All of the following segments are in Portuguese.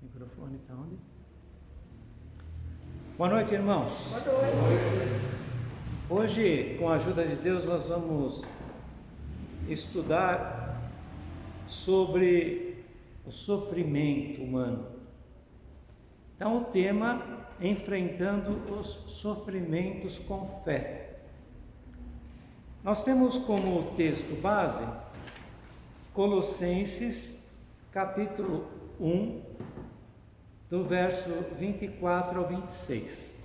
O microfone está onde? Boa noite, irmãos. Boa noite. Hoje, com a ajuda de Deus, nós vamos estudar sobre o sofrimento humano. Então, o tema: enfrentando os sofrimentos com fé. Nós temos como texto base Colossenses, capítulo 1, do verso 24 ao 26.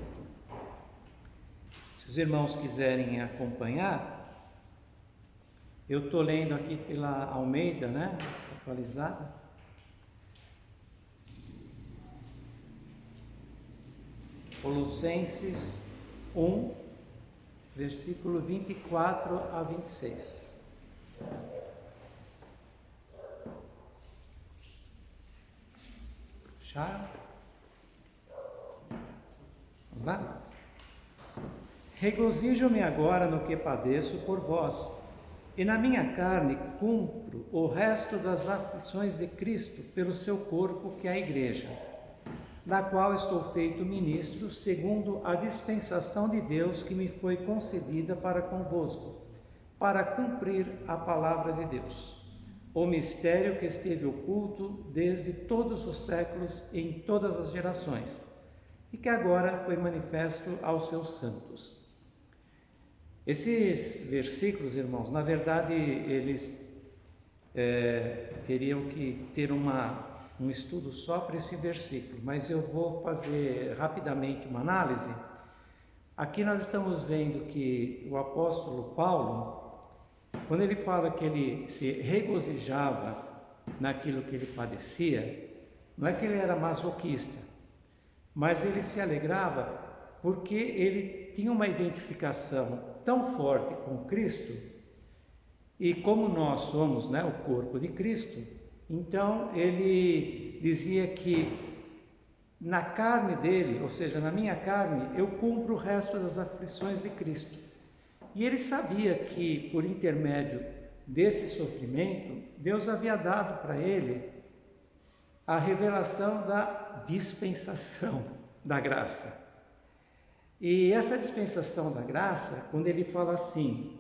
Se os irmãos quiserem acompanhar, eu estou lendo aqui pela Almeida, né? Atualizada. Colossenses 1, versículo 24 a 26. Já? Vamos lá? Regozijo-me agora no que padeço por vós, e na minha carne cumpro o resto das aflições de Cristo pelo seu corpo, que é a Igreja, da qual estou feito ministro, segundo a dispensação de Deus que me foi concedida para convosco, para cumprir a palavra de Deus, o mistério que esteve oculto desde todos os séculos e em todas as gerações, e que agora foi manifesto aos seus santos. Esses versículos, irmãos, na verdade, eles teriam que ter um estudo só para esse versículo, mas eu vou fazer rapidamente uma análise. Aqui nós estamos vendo que o apóstolo Paulo, quando ele fala que ele se regozijava naquilo que ele padecia, não é que ele era masoquista, mas ele se alegrava porque ele tinha uma identificação tão forte com Cristo, e como nós somos, né, o corpo de Cristo, então ele dizia que na carne dele, ou seja, na minha carne, eu cumpro o resto das aflições de Cristo. E ele sabia que, por intermédio desse sofrimento, Deus havia dado para ele a revelação da dispensação da graça. E essa dispensação da graça, quando ele fala assim: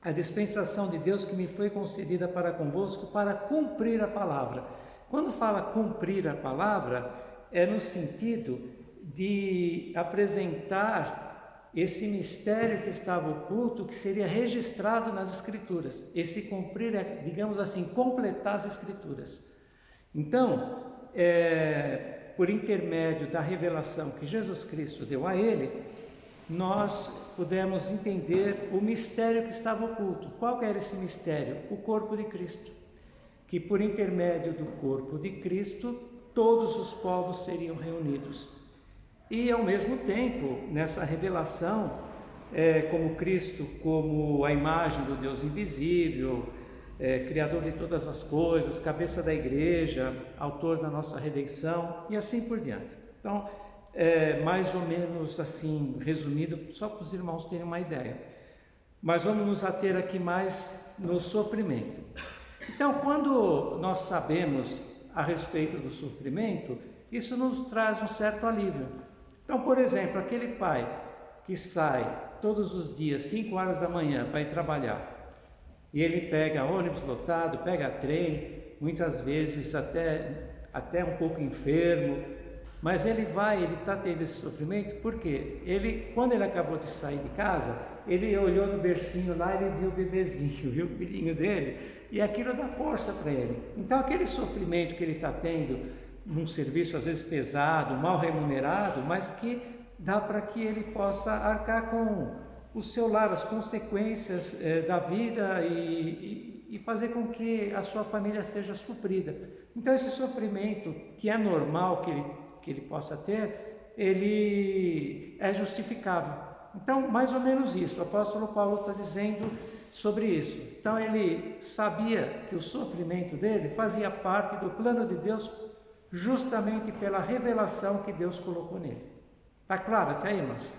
a dispensação de Deus que me foi concedida para convosco, para cumprir a palavra. Quando fala cumprir a palavra, é no sentido de apresentar esse mistério que estava oculto, que seria registrado nas Escrituras. Esse cumprir é, digamos assim, completar as Escrituras. Então, por intermédio da revelação que Jesus Cristo deu a ele, nós pudemos entender o mistério que estava oculto. Qual era esse mistério? O corpo de Cristo. Que por intermédio do corpo de Cristo, todos os povos seriam reunidos. E ao mesmo tempo, nessa revelação, como Cristo, como a imagem do Deus invisível, Criador de todas as coisas, cabeça da igreja, autor da nossa redenção, e assim por diante. Então, mais ou menos assim, resumido, só para os irmãos terem uma ideia. Mas vamos nos ater aqui mais no sofrimento. Então, quando nós sabemos a respeito do sofrimento, isso nos traz um certo alívio. Então, por exemplo, aquele pai que sai todos os dias, 5 horas da manhã, para ir trabalhar, e ele pega ônibus lotado, pega trem, muitas vezes até um pouco enfermo, mas ele está tendo esse sofrimento porque quando ele acabou de sair de casa, ele olhou no bercinho lá, ele viu o bebezinho, viu o filhinho dele, e aquilo dá força para ele. Então, aquele sofrimento que ele está tendo num serviço às vezes pesado, mal remunerado, mas que dá para que ele possa arcar com o seu lar, as consequências da vida e fazer com que a sua família seja suprida. Então, esse sofrimento que é normal que ele possa ter, ele é justificável. Então, mais ou menos isso, o apóstolo Paulo está dizendo sobre isso. Então, ele sabia que o sofrimento dele fazia parte do plano de Deus, justamente pela revelação que Deus colocou nele. Está claro até aí, irmãos?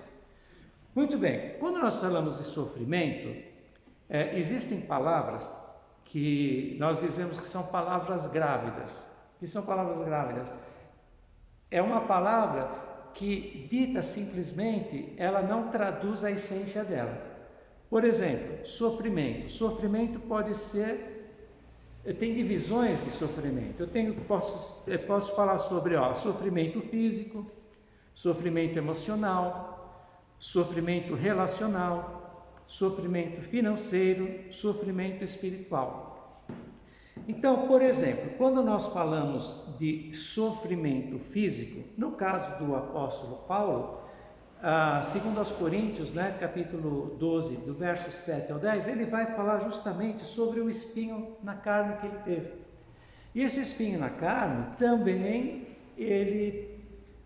Muito bem, quando nós falamos de sofrimento, existem palavras que nós dizemos que são palavras grávidas. O que são palavras grávidas? é uma palavra que, dita simplesmente, ela não traduz a essência dela. Por exemplo, sofrimento. Sofrimento pode ser... Tem divisões de sofrimento. Posso falar sobre sofrimento físico, sofrimento emocional, sofrimento relacional, sofrimento financeiro, sofrimento espiritual. Então, por exemplo, quando nós falamos de sofrimento físico, no caso do apóstolo Paulo, segundo aos Coríntios, capítulo 12, do verso 7 ao 10, ele vai falar justamente sobre o espinho na carne que ele teve. E esse espinho na carne também,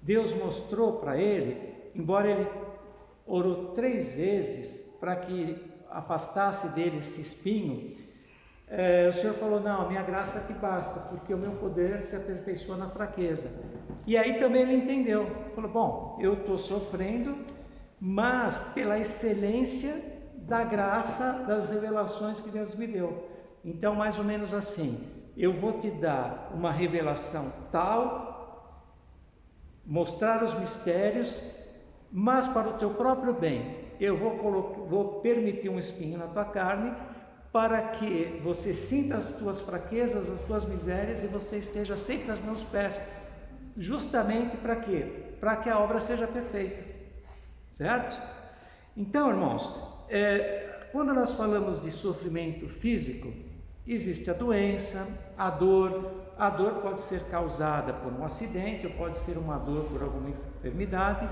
Deus mostrou para ele, embora ele orou 3 vezes para que afastasse dele esse espinho, o Senhor falou: não, minha graça te basta, porque o meu poder se aperfeiçoa na fraqueza. E aí também ele entendeu, falou: bom, eu estou sofrendo, mas pela excelência da graça, das revelações que Deus me deu. Então, mais ou menos assim, eu vou te dar uma revelação tal, mostrar os mistérios, mas para o teu próprio bem, eu vou permitir um espinho na tua carne, para que você sinta as tuas fraquezas, as tuas misérias, e você esteja sempre aos meus pés, justamente para quê? Para que a obra seja perfeita, certo? Então, irmãos, quando nós falamos de sofrimento físico, existe a doença, a dor pode ser causada por um acidente, ou pode ser uma dor por alguma enfermidade,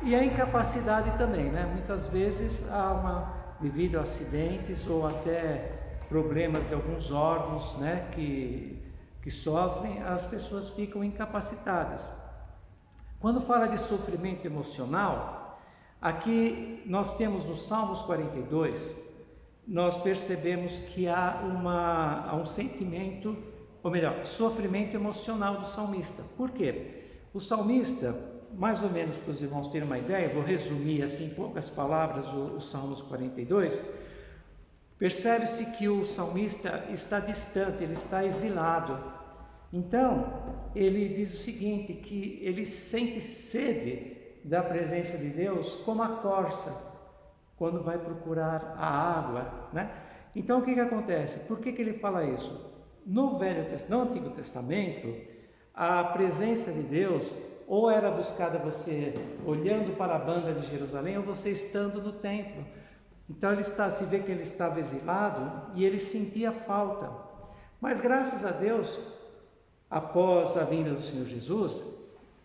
e a incapacidade também, muitas vezes devido a acidentes ou até problemas de alguns órgãos, que sofrem, as pessoas ficam incapacitadas. Quando fala de sofrimento emocional, aqui nós temos no Salmos 42, nós percebemos que há um sentimento, ou melhor, sofrimento emocional do salmista. Por quê? O salmista, mais ou menos para os irmãos terem uma ideia, vou resumir assim em poucas palavras o Salmos 42, percebe-se que o salmista está distante, ele está exilado. Então, ele diz o seguinte, que ele sente sede da presença de Deus como a corça, quando vai procurar a água, Então, o que acontece? Por que ele fala isso? No Antigo Testamento, a presença de Deus ou era buscada você olhando para a banda de Jerusalém, ou você estando no templo. Então se vê que ele estava exilado e ele sentia falta. Mas graças a Deus, após a vinda do Senhor Jesus,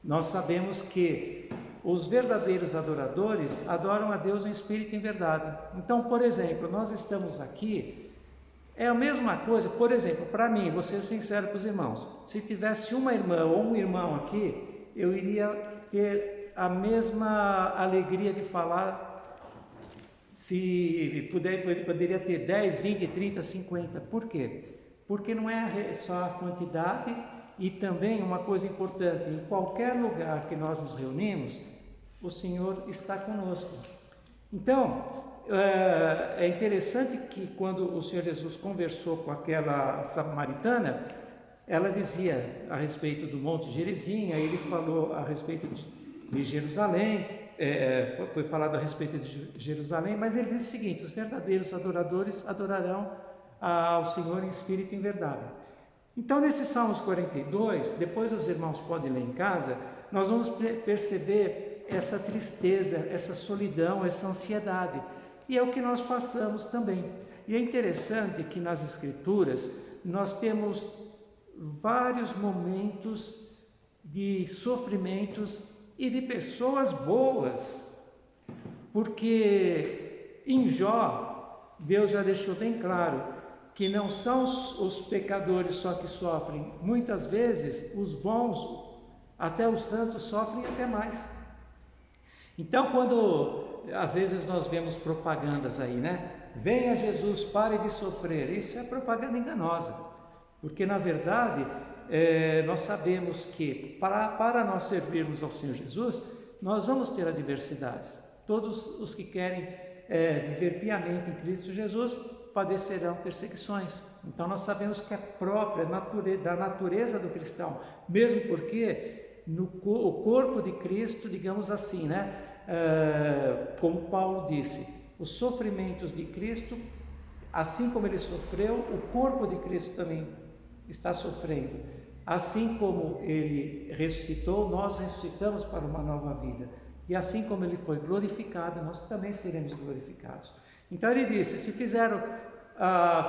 nós sabemos que os verdadeiros adoradores adoram a Deus em espírito e em verdade. Então, por exemplo, nós estamos aqui, é a mesma coisa, por exemplo, para mim, vou ser sincero com os irmãos, se tivesse uma irmã ou um irmão aqui, eu iria ter a mesma alegria de falar, se poderia ter 10, 20, 30, 50. Por quê? Porque não é só a quantidade, e também uma coisa importante, em qualquer lugar que nós nos reunimos, o Senhor está conosco. Então, é interessante que quando o Senhor Jesus conversou com aquela samaritana, ela dizia a respeito do Monte Gerizim, aí ele falou a respeito de Jerusalém, foi falado a respeito de Jerusalém, mas ele disse o seguinte: os verdadeiros adoradores adorarão ao Senhor em espírito e em verdade. Então, nesse Salmos 42, depois os irmãos podem ler em casa, nós vamos perceber essa tristeza, essa solidão, essa ansiedade, e é o que nós passamos também. E é interessante que nas Escrituras nós temos vários momentos de sofrimentos e de pessoas boas, porque em Jó, Deus já deixou bem claro que não são os pecadores só que sofrem, muitas vezes os bons, até os santos, sofrem até mais. Então, quando às vezes nós vemos propagandas aí, venha Jesus, pare de sofrer, isso é propaganda enganosa. Porque, na verdade, nós sabemos que para nós servirmos ao Senhor Jesus, nós vamos ter adversidades. Todos os que querem viver piamente em Cristo Jesus padecerão perseguições. Então, nós sabemos que é própria da natureza do cristão, mesmo porque o corpo de Cristo, digamos assim, né? Como Paulo disse, os sofrimentos de Cristo, assim como ele sofreu, o corpo de Cristo também está sofrendo. Assim como ele ressuscitou, nós ressuscitamos para uma nova vida. E assim como ele foi glorificado, nós também seremos glorificados. Então ele disse, se fizeram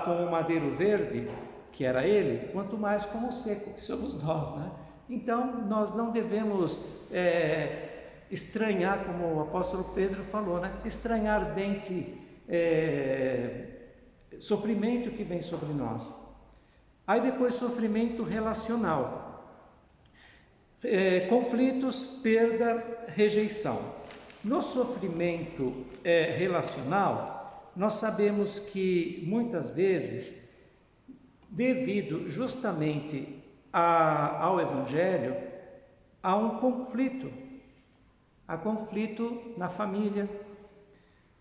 com o madeiro verde, que era ele, quanto mais com o seco, que somos nós, né? Então nós não devemos estranhar, como o apóstolo Pedro falou, né? Estranhar ardente sofrimento que vem sobre nós. Aí depois sofrimento relacional, conflitos, perda, rejeição. No sofrimento relacional, nós sabemos que muitas vezes, devido justamente ao Evangelho, há um conflito. Há conflito na família.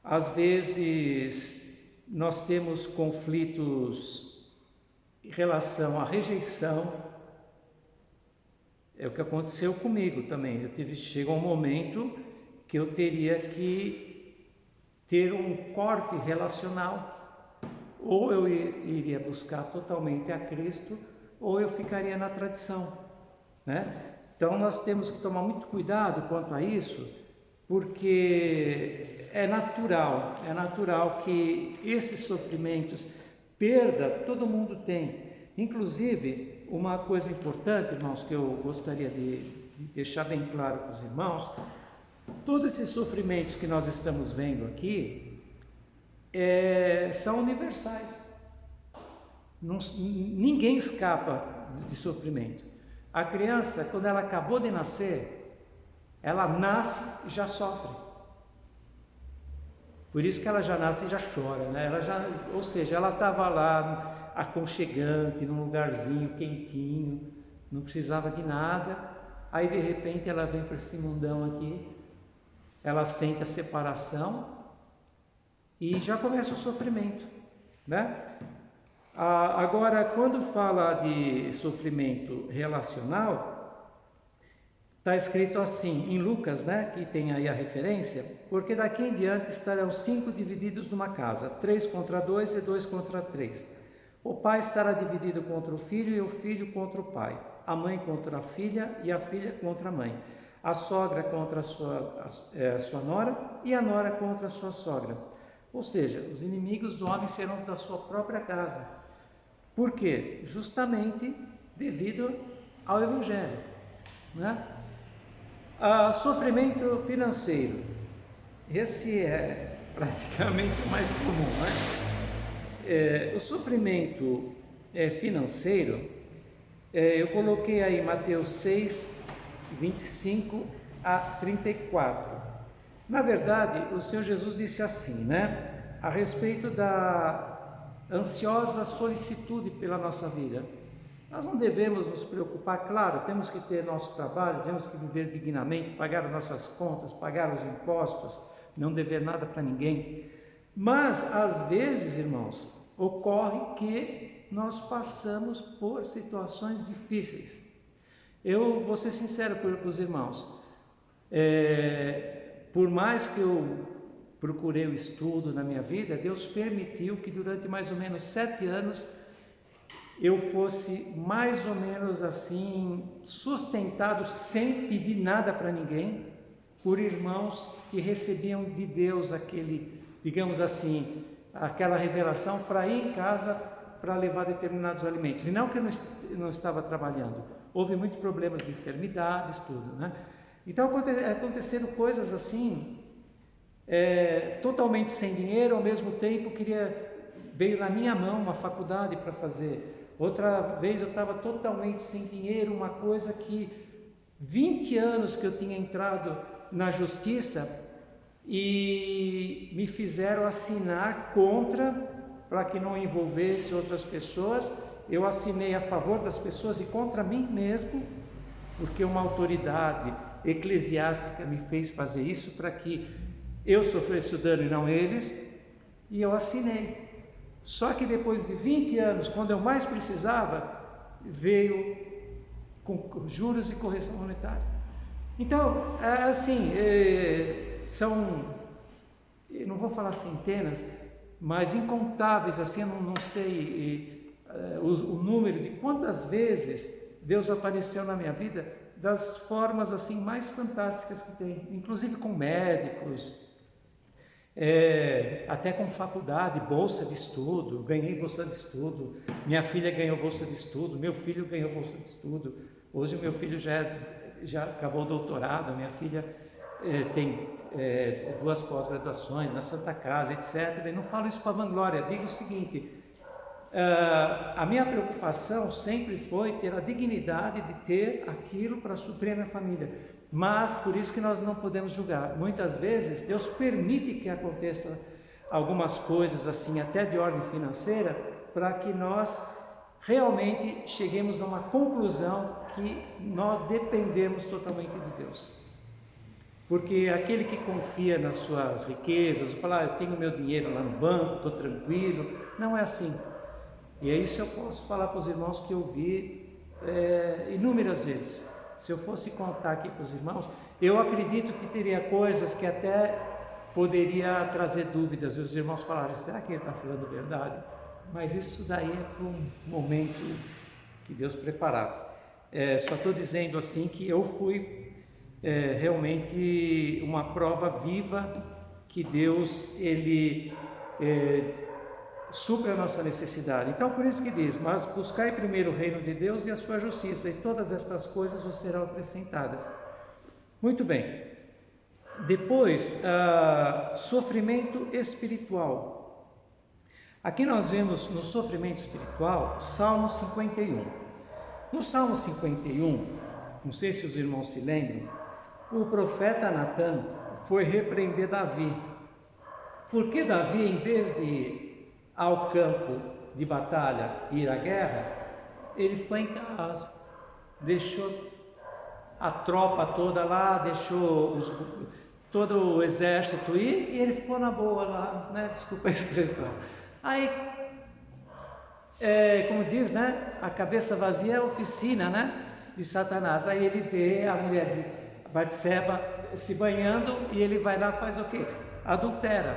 Às vezes nós temos conflitos em relação à rejeição. É o que aconteceu comigo também. Chegou um momento que eu teria que ter um corte relacional. Ou eu iria buscar totalmente a Cristo, ou eu ficaria na tradição, né? Então nós temos que tomar muito cuidado quanto a isso, porque é natural que esses sofrimentos, perda, todo mundo tem. Inclusive, uma coisa importante, irmãos, que eu gostaria de deixar bem claro para os irmãos, todos esses sofrimentos que nós estamos vendo aqui são universais. Ninguém escapa de sofrimento. A criança, quando ela acabou de nascer, ela nasce e já sofre. Por isso que ela já nasce e já chora, né? Ou seja, ela estava lá aconchegante, num lugarzinho quentinho, não precisava de nada. Aí de repente ela vem para esse mundão aqui, ela sente a separação e já começa o sofrimento, né? Agora, quando fala de sofrimento relacional, está escrito assim, em Lucas, né, que tem aí a referência, porque daqui em diante estarão 5 divididos numa casa, 3 contra 2 e 2 contra 3. O pai estará dividido contra o filho e o filho contra o pai, a mãe contra a filha e a filha contra a mãe, a sogra contra a sua nora e a nora contra a sua sogra. Ou seja, os inimigos do homem serão da sua própria casa. Por quê? Justamente devido ao Evangelho, né? Sofrimento financeiro. Esse é praticamente o mais comum, né? O sofrimento financeiro, eu coloquei aí Mateus 6, 25 a 34. Na verdade, o Senhor Jesus disse assim, né? A respeito da ansiosa solicitude pela nossa vida. Nós não devemos nos preocupar, claro, temos que ter nosso trabalho, temos que viver dignamente, pagar as nossas contas, pagar os impostos, não dever nada para ninguém. Mas, às vezes, irmãos, ocorre que nós passamos por situações difíceis. Eu vou ser sincero com os irmãos, por mais que eu procurei o estudo na minha vida, Deus permitiu que durante mais ou menos 7 anos eu fosse mais ou menos assim sustentado sem pedir nada para ninguém, por irmãos que recebiam de Deus aquele, digamos assim, aquela revelação para ir em casa para levar determinados alimentos. E não que eu não estava trabalhando, houve muitos problemas de enfermidades, tudo, né? Então aconteceram coisas assim, totalmente sem dinheiro, ao mesmo tempo veio na minha mão uma faculdade para fazer. Outra vez eu estava totalmente sem dinheiro, uma coisa que 20 anos que eu tinha entrado na justiça e me fizeram assinar para que não envolvesse outras pessoas. Eu assinei a favor das pessoas e contra mim mesmo, porque uma autoridade eclesiástica me fez fazer isso para que eu sofresse o dano e não eles, e eu assinei. Só que depois de 20 anos, quando eu mais precisava, veio com juros e correção monetária. Então, assim, são, eu não vou falar centenas, mas incontáveis, assim, eu não sei o número de quantas vezes Deus apareceu na minha vida das formas assim mais fantásticas que tem, inclusive com médicos, até com faculdade, bolsa de estudo. Ganhei bolsa de estudo, minha filha ganhou bolsa de estudo, meu filho ganhou bolsa de estudo. Hoje o meu filho já acabou o doutorado, a minha filha tem 2 pós-graduações na Santa Casa, etc. E não falo isso para vanglória, digo o seguinte: a minha preocupação sempre foi ter a dignidade de ter aquilo para suprir a minha família. Mas por isso que nós não podemos julgar. Muitas vezes Deus permite que aconteça algumas coisas assim, até de ordem financeira, para que nós realmente cheguemos a uma conclusão que nós dependemos totalmente de Deus. Porque aquele que confia nas suas riquezas, falar, eu tenho meu dinheiro lá no banco, estou tranquilo, não é assim. E é isso eu posso falar para os irmãos que eu vi inúmeras vezes. Se eu fosse contar aqui para os irmãos, eu acredito que teria coisas que até poderia trazer dúvidas, e os irmãos falaram, será que ele está falando a verdade? Mas isso daí é para um momento que Deus preparava. Só estou dizendo assim que eu fui realmente uma prova viva que Deus, Ele supre a nossa necessidade. Então por isso que diz, mas buscai primeiro o reino de Deus e a sua justiça, e todas estas coisas vos serão acrescentadas. Muito bem. Depois, sofrimento espiritual. Aqui nós vemos no sofrimento espiritual, Salmo 51. No Salmo 51, não sei se os irmãos se lembram, o profeta Natan foi repreender Davi. Porque Davi, em vez de ir ao campo de batalha e ir à guerra, ele ficou em casa, deixou a tropa toda lá, deixou todo o exército ir, e ele ficou na boa lá, né? Desculpa a expressão. Aí, como diz, né? A cabeça vazia é a oficina, né? De Satanás. Aí ele vê a mulher de Batseba se banhando e ele vai lá e faz o quê? Adultera.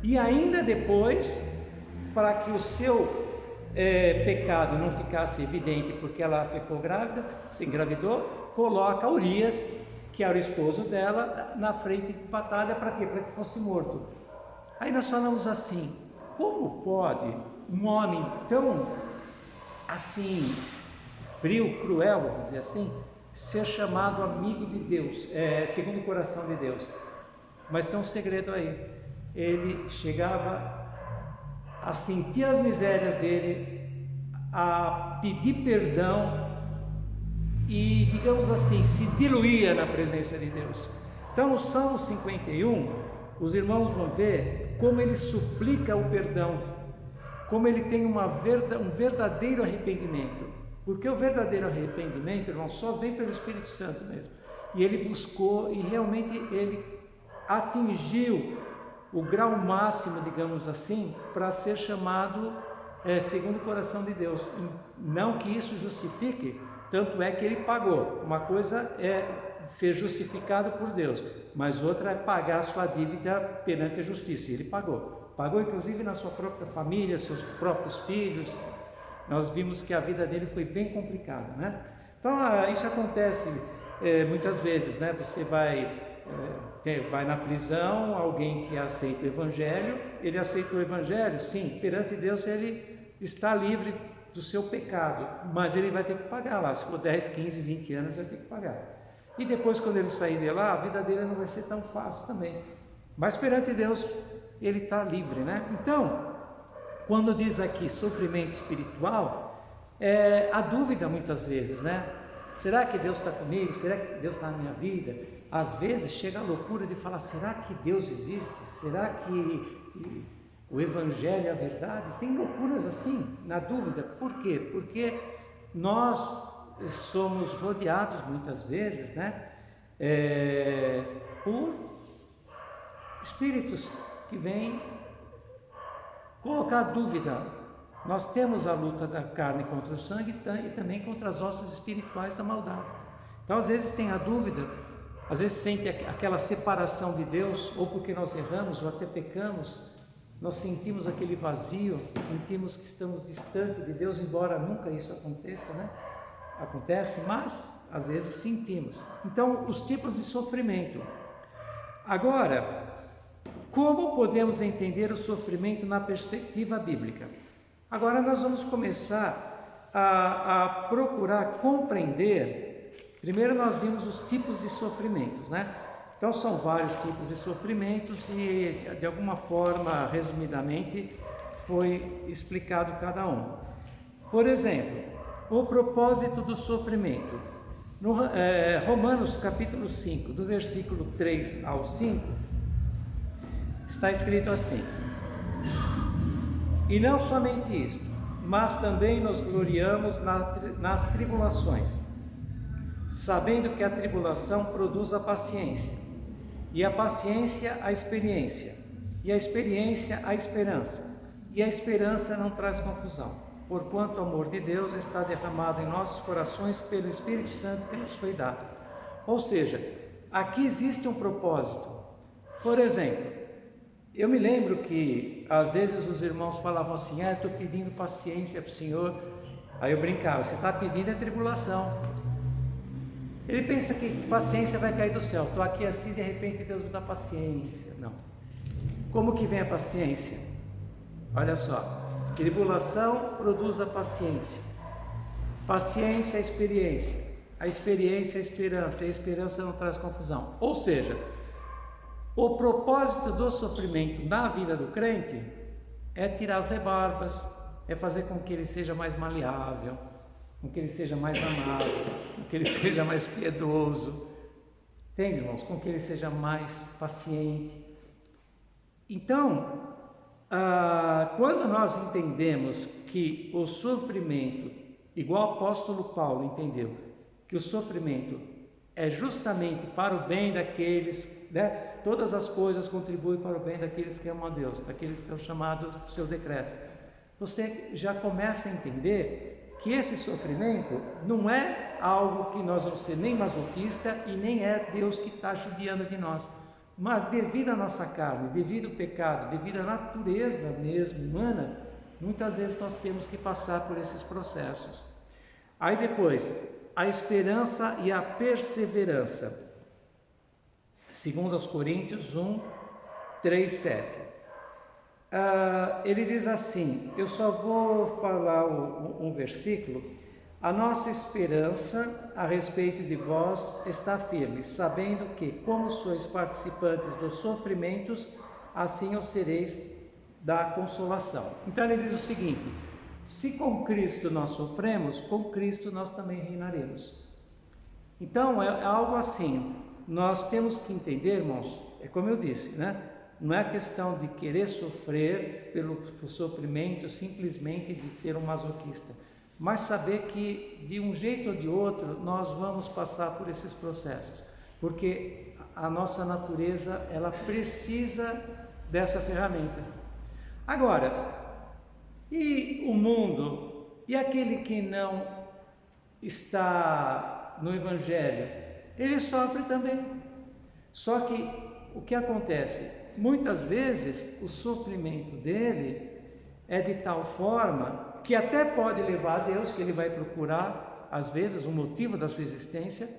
E ainda depois, para que o seu pecado não ficasse evidente, porque ela ficou grávida, se engravidou, coloca Urias, que era o esposo dela, na frente de batalha. Para quê? Para que fosse morto. Aí nós falamos assim, como pode um homem tão assim frio, cruel, vamos dizer assim, ser chamado amigo de Deus, segundo o coração de Deus? Mas tem um segredo aí. Ele chegava a sentir as misérias dele, a pedir perdão e, digamos assim, se diluía na presença de Deus. Então, no Salmo 51, os irmãos vão ver como ele suplica o perdão, como ele tem um verdadeiro arrependimento, porque o verdadeiro arrependimento, irmão, só vem pelo Espírito Santo mesmo. E ele buscou e realmente ele atingiu o grau máximo, digamos assim, para ser chamado segundo o coração de Deus. Não que isso justifique, tanto é que ele pagou. Uma coisa é ser justificado por Deus, mas outra é pagar a sua dívida perante a justiça. E ele pagou. Pagou inclusive na sua própria família, seus próprios filhos. Nós vimos que a vida dele foi bem complicada, né? Então isso acontece muitas vezes, né? Você vai na prisão, alguém que aceita o Evangelho, ele aceita o Evangelho, sim, perante Deus ele está livre do seu pecado, mas ele vai ter que pagar lá, se for 10, 15, 20 anos vai ter que pagar. E depois, quando ele sair de lá, a vida dele não vai ser tão fácil também, mas perante Deus ele está livre, né? Então, quando diz aqui sofrimento espiritual, a dúvida muitas vezes, né? Será que Deus está comigo? Será que Deus está na minha vida? Às vezes chega a loucura de falar, será que Deus existe? Será que o Evangelho é a verdade? Tem loucuras assim, na dúvida. Por quê? Porque nós somos rodeados muitas vezes, né? Por espíritos que vêm colocar dúvida nós temos a luta da carne contra o sangue e também contra as hostes espirituais da maldade. Então, às vezes tem a dúvida, às vezes sente aquela separação de Deus, ou porque nós erramos ou até pecamos, nós sentimos aquele vazio, sentimos que estamos distantes de Deus, embora nunca isso aconteça, né? Acontece, mas às vezes sentimos. Então, os tipos de sofrimento. Agora, como podemos entender o sofrimento na perspectiva bíblica? Agora nós vamos começar a procurar compreender. Primeiro nós vimos os tipos de sofrimentos, né? Então são vários tipos de sofrimentos e de alguma forma, resumidamente, foi explicado cada um. Por exemplo, o propósito do sofrimento. No Romanos capítulo 5, do versículo 3 ao 5, está escrito assim: e não somente isto, mas também nos gloriamos nas tribulações, sabendo que a tribulação produz a paciência, e a paciência a experiência, e a experiência a esperança, e a esperança não traz confusão, porquanto o amor de Deus está derramado em nossos corações pelo Espírito Santo que nos foi dado. Ou seja, aqui existe um propósito. Por exemplo, eu me lembro que às vezes os irmãos falavam assim: estou pedindo paciência para o Senhor. Aí eu brincava: você está pedindo a tribulação. Ele pensa que paciência vai cair do céu. Estou aqui assim, de repente Deus me dá paciência. Não. Como que vem a paciência? Olha só: tribulação produz a paciência, paciência a experiência a esperança, e a esperança não traz confusão. Ou seja, o propósito do sofrimento na vida do crente é tirar as rebarbas, é fazer com que ele seja mais maleável, com que ele seja mais amável, com que ele seja mais piedoso, entende, irmãos? Com que ele seja mais paciente. Então, quando nós entendemos que o sofrimento, igual o apóstolo Paulo entendeu, que o sofrimento é justamente para o bem daqueles, né? Todas as coisas contribuem para o bem daqueles que amam a Deus, daqueles que são chamados do seu decreto. Você já começa a entender que esse sofrimento não é algo que nós vamos ser nem masoquista e nem é Deus que está judiando de nós, mas devido à nossa carne, devido ao pecado, devido à natureza mesmo humana, muitas vezes nós temos que passar por esses processos. Aí depois, a esperança e a perseverança. 2 Coríntios 1, 3, 7. Ele diz assim, eu só vou falar um versículo: a nossa esperança a respeito de vós está firme, sabendo que, como sois participantes dos sofrimentos, assim o sereis da consolação. Então ele diz o seguinte: se com Cristo nós sofremos, com Cristo nós também reinaremos. Então é algo assim, nós temos que entender, irmãos, é como eu disse, né? Não é questão de querer sofrer pelo sofrimento, simplesmente de ser um masoquista, mas saber que de um jeito ou de outro nós vamos passar por esses processos, porque a nossa natureza, ela precisa dessa ferramenta. Agora, e o mundo, e aquele que não está no Evangelho, ele sofre também. Só que o que acontece? Muitas vezes o sofrimento dele é de tal forma que até pode levar a Deus, que ele vai procurar às vezes o motivo da sua existência,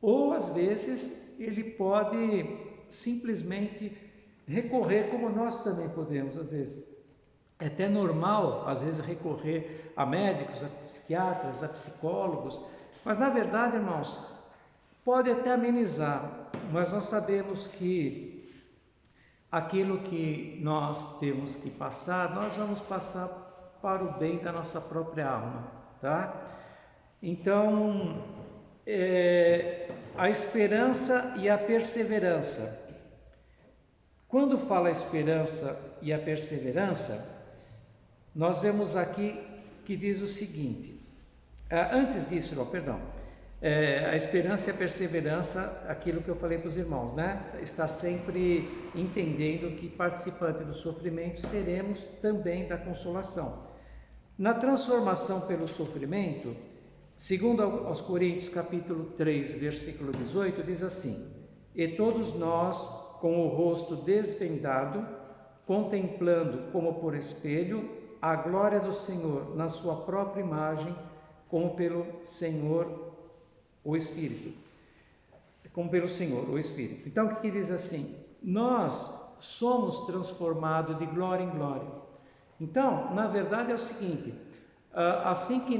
ou às vezes ele pode simplesmente recorrer, como nós também podemos às vezes. É até normal às vezes recorrer a médicos, a psiquiatras, a psicólogos, mas na verdade, irmãos, pode até amenizar, mas nós sabemos que aquilo que nós temos que passar, nós vamos passar para o bem da nossa própria alma, tá? Então, a esperança e a perseverança. Quando fala a esperança e a perseverança, nós vemos aqui que diz o seguinte, antes disso, a esperança e a perseverança, aquilo que eu falei para os irmãos, né? Está sempre entendendo que participante do sofrimento seremos também da consolação. Na transformação pelo sofrimento, segundo aos Coríntios capítulo 3, versículo 18, diz assim: e todos nós, com o rosto desvendado, contemplando como por espelho a glória do Senhor na sua própria imagem, como pelo Senhor o Espírito. Como pelo Senhor o Espírito. Então o que diz assim? Nós somos transformados de glória em glória. Então, na verdade é o seguinte, assim que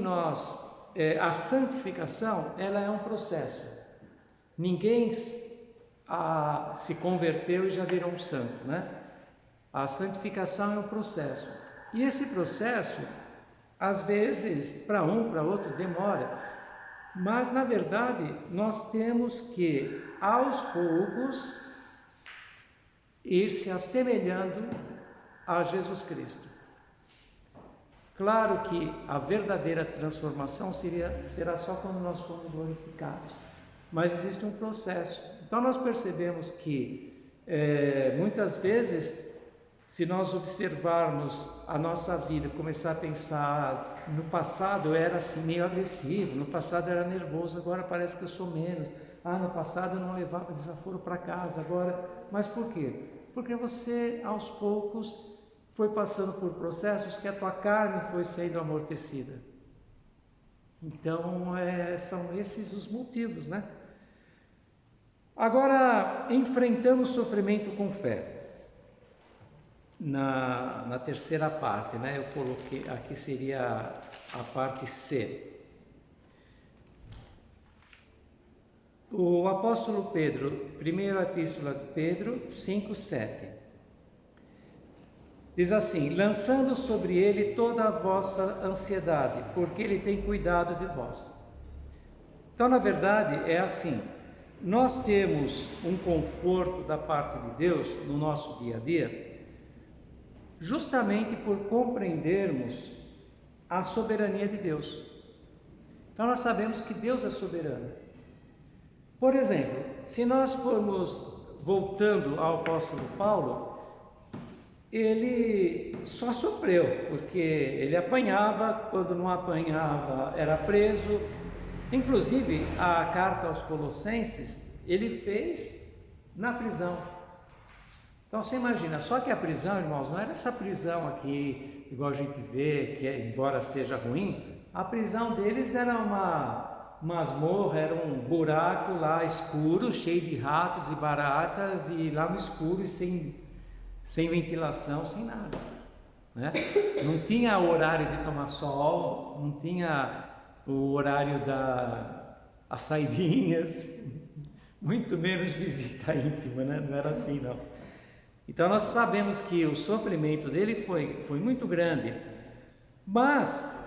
a santificação, ela é um processo. Ninguém se converteu e já virou um santo, né? A santificação é um processo. E esse processo, às vezes, para um, para outro, demora. Mas, na verdade, nós temos que, aos poucos, ir se assemelhando a Jesus Cristo. Claro que a verdadeira transformação será só quando nós formos glorificados, mas existe um processo. Então nós percebemos que muitas vezes, se nós observarmos a nossa vida, começar a pensar, no passado eu era assim meio agressivo, no passado eu era nervoso, agora parece que eu sou menos. No passado eu não levava desaforo para casa, agora... Mas por quê? Porque você, aos poucos, foi passando por processos que a tua carne foi sendo amortecida. Então, são esses os motivos, né? Agora, enfrentando o sofrimento com fé. Na terceira parte, né? Eu coloquei, aqui seria a parte C. O apóstolo Pedro, primeira epístola de Pedro 5:7, diz assim: lançando sobre ele toda a vossa ansiedade, porque ele tem cuidado de vós. Então, na verdade, é assim, nós temos um conforto da parte de Deus no nosso dia a dia, justamente por compreendermos a soberania de Deus. Então, nós sabemos que Deus é soberano. Por exemplo, se nós formos voltando ao apóstolo Paulo, ele só sofreu, porque ele apanhava, quando não apanhava era preso. Inclusive, a carta aos Colossenses, ele fez na prisão. Então você imagina, só que a prisão, irmãos, não era essa prisão aqui, igual a gente vê, que embora seja ruim, a prisão deles era uma masmorra, era um buraco lá escuro, cheio de ratos e baratas, e lá no escuro e sem ventilação, sem nada, né? Não tinha horário de tomar sol, não tinha o horário das saidinhas, muito menos visita íntima, né? Não era assim, não. Então nós sabemos que o sofrimento dele foi muito grande, mas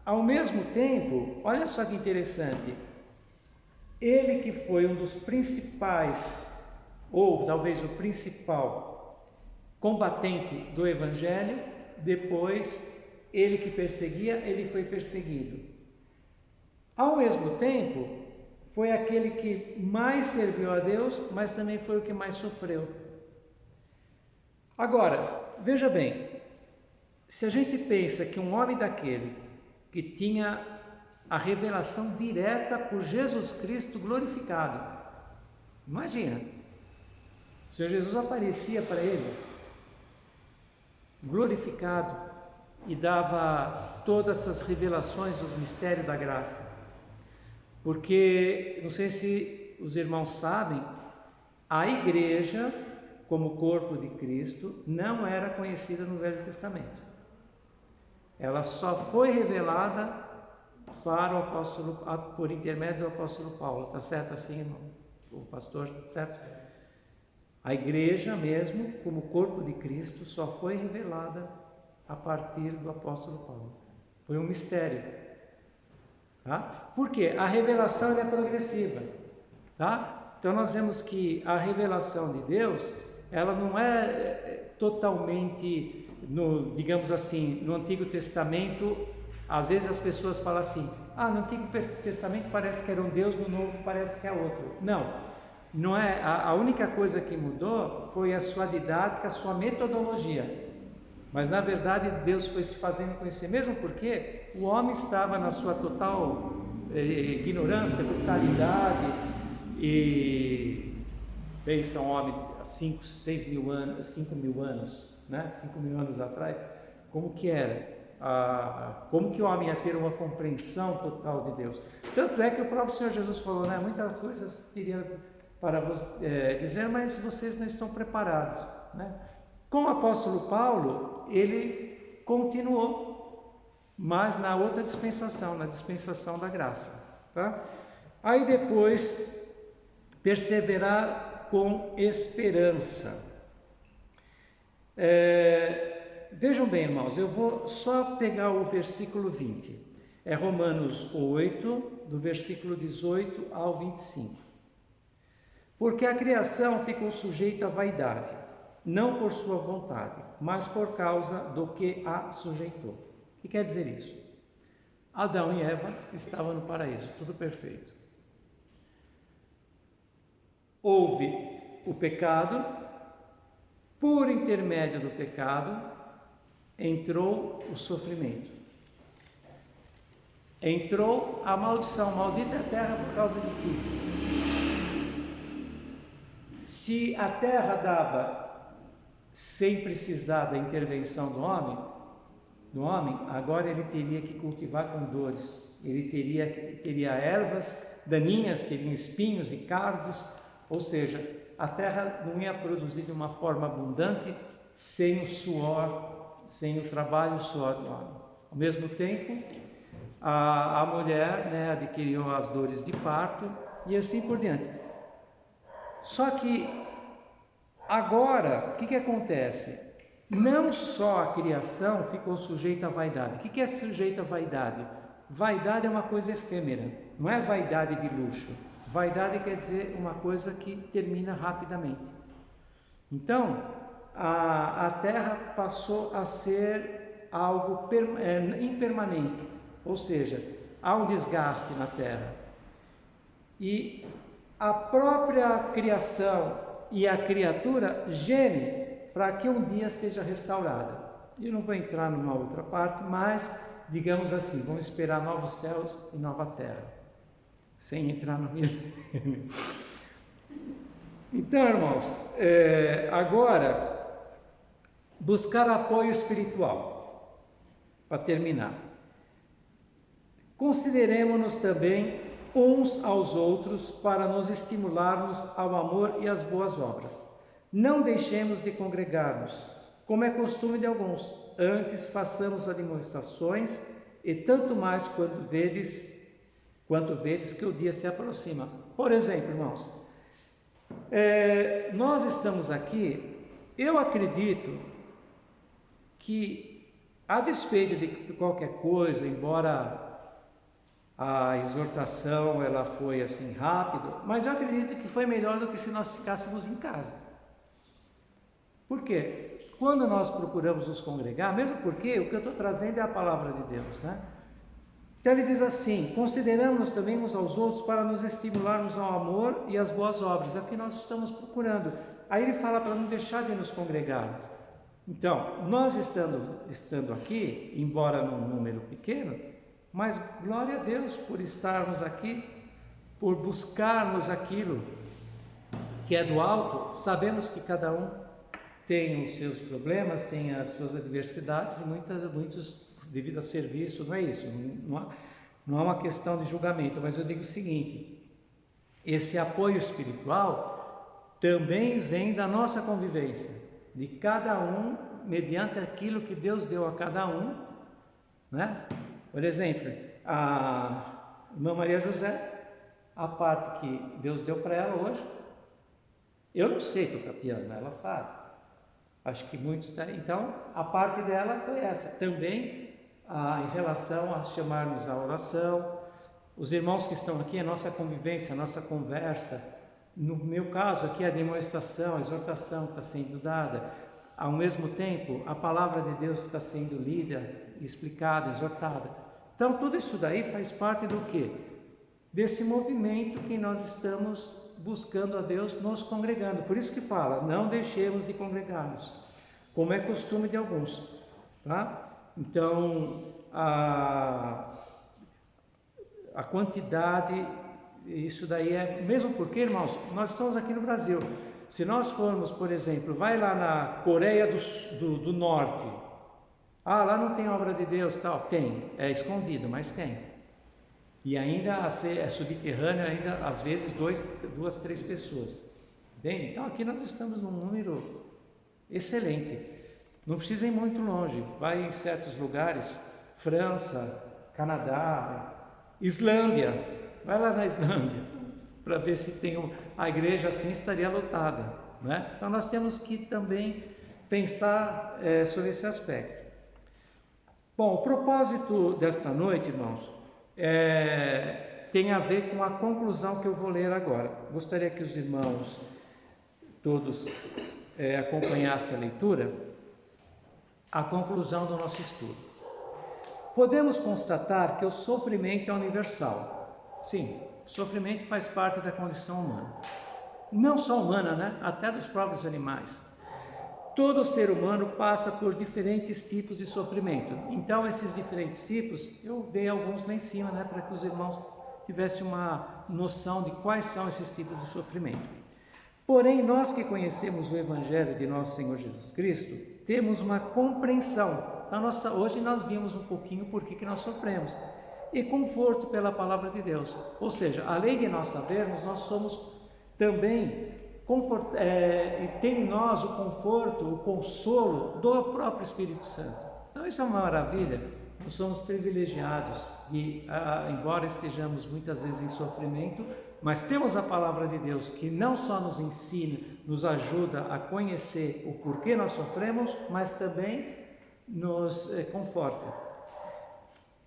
ao mesmo tempo, olha só que interessante, ele que foi um dos principais, ou talvez o principal combatente do Evangelho, depois ele que perseguia, ele foi perseguido. Ao mesmo tempo, foi aquele que mais serviu a Deus, mas também foi o que mais sofreu. Agora, veja bem, se a gente pensa que um homem daquele que tinha a revelação direta por Jesus Cristo glorificado, imagina, o Senhor Jesus aparecia para ele glorificado e dava todas essas revelações dos mistérios da graça. Porque, não sei se os irmãos sabem, a igreja, como corpo de Cristo, não era conhecida no Velho Testamento. Ela só foi revelada para o apóstolo, por intermédio do apóstolo Paulo. Está certo assim, irmão? O pastor, certo? A igreja mesmo, como corpo de Cristo, só foi revelada a partir do apóstolo Paulo. Foi um mistério. Tá? Por quê? A revelação é progressiva. Tá? Então nós vemos que a revelação de Deus, ela não é totalmente, digamos assim, no Antigo Testamento. Às vezes as pessoas falam assim: no Antigo Testamento parece que era um Deus, no Novo parece que é outro. Não é. A única coisa que mudou foi a sua didática, a sua metodologia. Mas na verdade Deus foi se fazendo conhecer, mesmo porque o homem estava na sua total ignorância, brutalidade, e pensa um homem há 5 mil anos, né? 5 mil anos atrás, como que era? Como que o homem ia ter uma compreensão total de Deus? Tanto é que o próprio Senhor Jesus falou, né? Muitas coisas teria para dizer, mas vocês não estão preparados, né? Com o apóstolo Paulo, ele continuou, mas na outra dispensação, na dispensação da graça, tá? Aí depois, perseverar com esperança. Vejam bem, irmãos, eu vou só pegar o versículo 20. É Romanos 8, do versículo 18 ao 25. Porque a criação ficou sujeita à vaidade, não por sua vontade, mas por causa do que a sujeitou. O que quer dizer isso? Adão e Eva estavam no paraíso, tudo perfeito. Houve o pecado, por intermédio do pecado, entrou o sofrimento. Entrou a maldição, maldita é a terra por causa de ti. Se a terra dava sem precisar da intervenção do homem, agora ele teria que cultivar com dores, ele teria ervas daninhas, teria espinhos e cardos, ou seja, a terra não ia produzir de uma forma abundante sem o suor, sem o trabalho e o suor do homem. Ao mesmo tempo, a mulher, né, adquiriu as dores de parto e assim por diante. Só que agora, o que acontece? Não só a criação ficou sujeita à vaidade. O que é sujeita à vaidade? Vaidade é uma coisa efêmera, não é vaidade de luxo. Vaidade quer dizer uma coisa que termina rapidamente. Então, a terra passou a ser algo impermanente, ou seja, há um desgaste na terra. E a própria criação e a criatura geme para que um dia seja restaurada. Eu não vou entrar numa outra parte, mas, digamos assim, vamos esperar novos céus e nova terra, sem entrar no milênio. Então, irmãos, agora, buscar apoio espiritual, para terminar. Consideremos-nos também uns aos outros para nos estimularmos ao amor e às boas obras. Não deixemos de congregar-nos, como é costume de alguns, antes façamos admoestações, e tanto mais quanto vedes que o dia se aproxima. Por exemplo, irmãos, nós estamos aqui, eu acredito que, a despeito de qualquer coisa, embora a exortação ela foi assim rápido, mas eu acredito que foi melhor do que se nós ficássemos em casa. Por quê? Quando nós procuramos nos congregar, mesmo porque o que eu estou trazendo é a palavra de Deus, né? Então ele diz assim: consideramos também uns aos outros para nos estimularmos ao amor e às boas obras. É o que nós estamos procurando. Aí ele fala para não deixar de nos congregarmos. Então, nós estando aqui, embora num número pequeno, mas glória a Deus por estarmos aqui, por buscarmos aquilo que é do alto. Sabemos que cada um tem os seus problemas, tem as suas adversidades e muitos devido a serviço, não é isso, não é uma questão de julgamento, mas eu digo o seguinte: esse apoio espiritual também vem da nossa convivência, de cada um, mediante aquilo que Deus deu a cada um, né? Por exemplo, a irmã Maria José, a parte que Deus deu para ela hoje, eu não sei tocar piano, ela sabe, acho que muitos sabem. Então a parte dela foi essa também, em relação a chamarmos a oração. Os irmãos que estão aqui, a nossa convivência, a nossa conversa, no meu caso aqui a demonstração, a exortação está sendo dada, ao mesmo tempo a palavra de Deus está sendo lida, explicada, exortada. Então tudo isso daí faz parte do quê? Desse movimento que nós estamos buscando a Deus, nos congregando. Por isso que fala, não deixemos de congregar-nos, como é costume de alguns. tá? Então, a quantidade, isso daí é, mesmo porque, irmãos, nós estamos aqui no Brasil. Se nós formos, por exemplo, vai lá na Coreia do Norte, lá não tem obra de Deus, tal, tem, é escondido, mas tem. E ainda é subterrâneo, ainda às vezes 2, 3 pessoas. Bem, então aqui nós estamos num número excelente. Não precisa ir muito longe, vai em certos lugares, França, Canadá, Islândia, vai lá na Islândia, para ver se tem a igreja assim estaria lotada, né? Então nós temos que também pensar sobre esse aspecto. Bom, o propósito desta noite, irmãos, tem a ver com a conclusão que eu vou ler agora. Gostaria que os irmãos todos acompanhassem a leitura, a conclusão do nosso estudo. Podemos constatar que o sofrimento é universal. Sim, o sofrimento faz parte da condição humana. Não só humana, né? Até dos próprios animais. Todo ser humano passa por diferentes tipos de sofrimento. Então, esses diferentes tipos, eu dei alguns lá em cima, né? Para que os irmãos tivessem uma noção de quais são esses tipos de sofrimento. Porém, nós que conhecemos o Evangelho de nosso Senhor Jesus Cristo, temos uma compreensão. Hoje nós vimos um pouquinho por que nós sofremos. E conforto pela palavra de Deus. Ou seja, além de nós sabermos, nós somos também, e tem em nós o conforto, o consolo do próprio Espírito Santo. Então isso é uma maravilha. Nós somos privilegiados e, embora estejamos muitas vezes em sofrimento, mas temos a palavra de Deus que não só nos ensina, nos ajuda a conhecer o porquê nós sofremos, mas também nos conforta.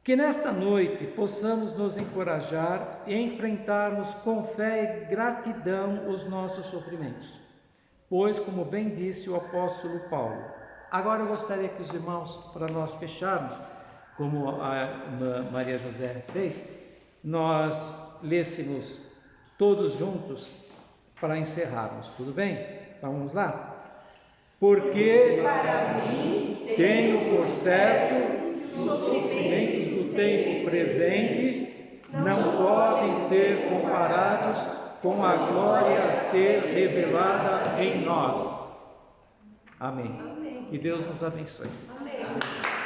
Que nesta noite possamos nos encorajar e enfrentarmos com fé e gratidão os nossos sofrimentos, pois, como bem disse o apóstolo Paulo. Agora eu gostaria que os irmãos, para nós fecharmos, como a Maria José fez, nós lêssemos todos juntos para encerrarmos, tudo bem? Então vamos lá? Porque para mim tenho por certo os sofrimentos do tempo presente não podem ser comparados com a glória a ser revelada em nós. Amém. Amém. Que Deus nos abençoe. Amém.